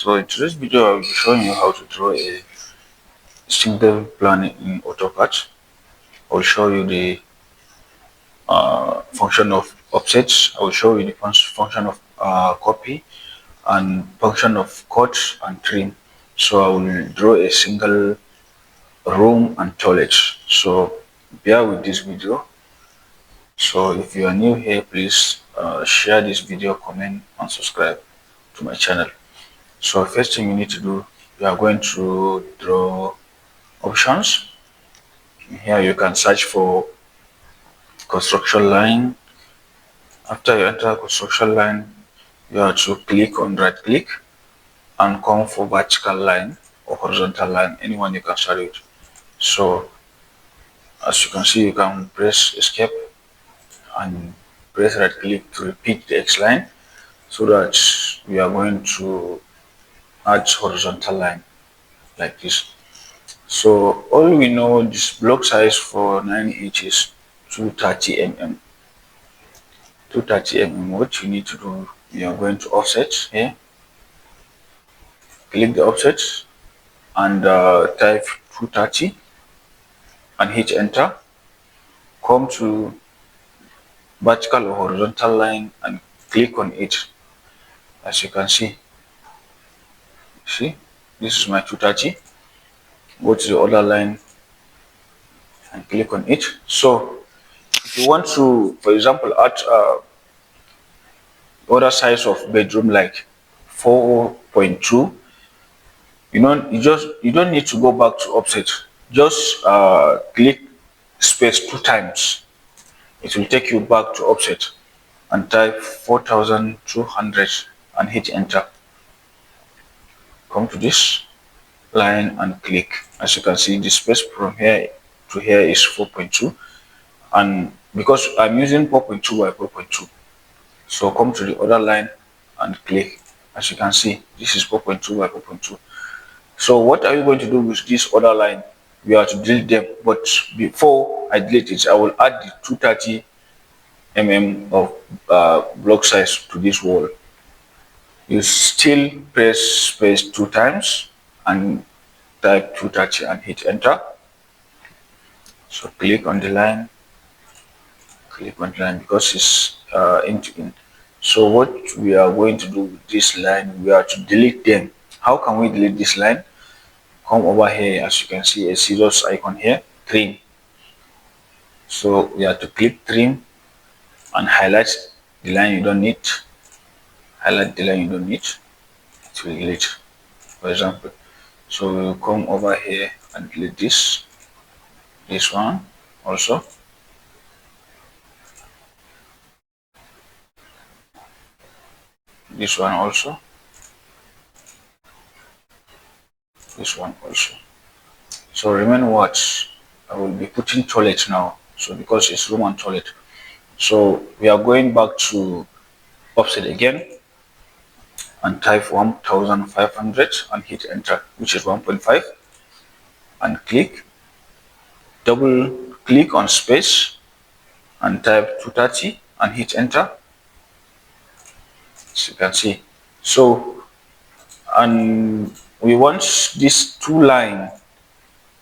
So in today's video, I'll be showing you how to draw a single plan in Autocadd. I'll show you the function of offsets. I will show you the function of copy and function of cut and trim. So I will draw a single room and toilet. So bear with this video. So if you are new here, please share this video, comment and subscribe to my channel. So first thing you need to do, you are going to draw options. Here you can search for construction line. After you enter construction line, you have to click on right click and come for vertical line or horizontal line, anyone you can start with. So as you can see, you can press escape and press right click to repeat the X line so that we are going to add horizontal line like this. So all we know, this block size for 9 inches 230 mm. 230 mm. What you need to do, you are going to offset here, click the offset and type 230 and hit enter. Come to vertical or horizontal line and click on it. As you can see, this is my 230. Go to the other line and click on it. So if you want to, for example, add other size of bedroom like 4.2, you don't need to go back to offset. Just click space 2 times. It will take you back to offset and type 4200 and hit enter. Come to this line and click. As you can see, the space from here to here is 4.2, and because I'm using 4.2 by 4.2, so come to the other line and click. As you can see, this is 4.2 by 4.2. So what are you going to do with this other line? We have to delete them, but before I delete it, I will add the 230 mm of block size to this wall. You still press space 2 times and type 230 and hit enter. So click on the line because it's end to end. So what we are going to do with this line, we are to delete them. How can we delete this line? Come over here. As you can see, a scissors icon here, trim. So we have to click trim and highlight the line you don't need. Highlight the line you don't need. It will delete, for example. So we'll come over here and delete this one also. This one also. This one also. So remember what? I will be putting toilet now. So because it's room and toilet. So we are going back to offset again and type 1500 and hit enter, which is 1.5, and click. Double click on space and type 230 and hit enter. As you can see. So, and we want this 2 line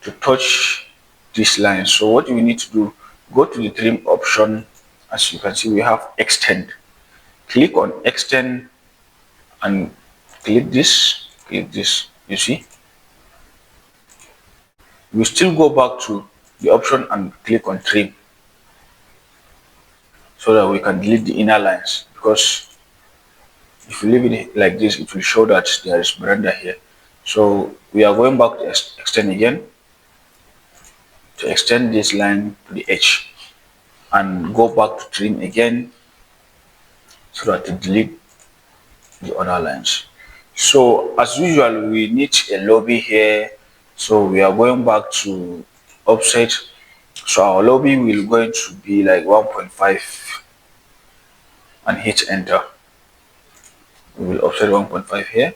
to touch this line. So what we need to do, go to the trim option. As you can see, we have extend. Click on extend and click this, you see. We still go back to the option and click on trim so that we can delete the inner lines, because if you leave it like this, it will show that there is veranda here. So we are going back to extend again to extend this line to the edge and go back to trim again so that to delete the other lines. So as usual, we need a lobby here. So we are going back to offset. So our lobby will going to be like 1.5 and hit enter. We will offset 1.5 here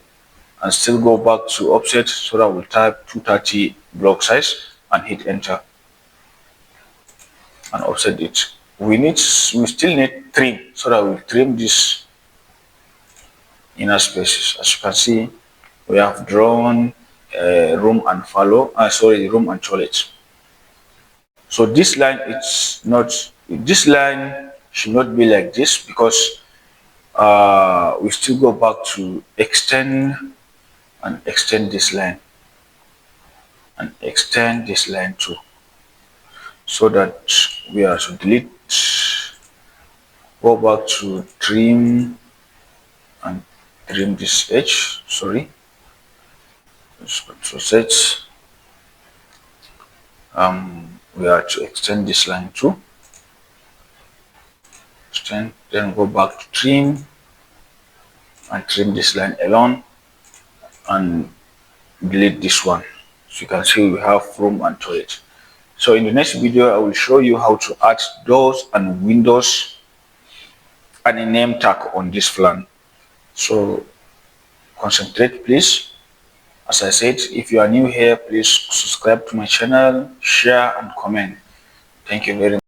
and still go back to offset, so that we'll type 230 block size and hit enter and offset it. We still need trim, so that we'll trim this inner spaces. As you can see, We have drawn room and follow. Sorry, room and toilet. So this line, it's not. This line should not be like this because we still go back to extend and extend this line and extend this line too, so that we are to delete. Go back to trim and trim this edge. Sorry, let's go to set. We are to extend this line too. Extend, then go back to trim and trim this line alone and delete this one. So you can see we have room and toilet. So in the next video, I will show you how to add doors and windows and a name tag on this plan. So concentrate please. As I said, if you are new here, please subscribe to my channel, share and comment. Thank you very much.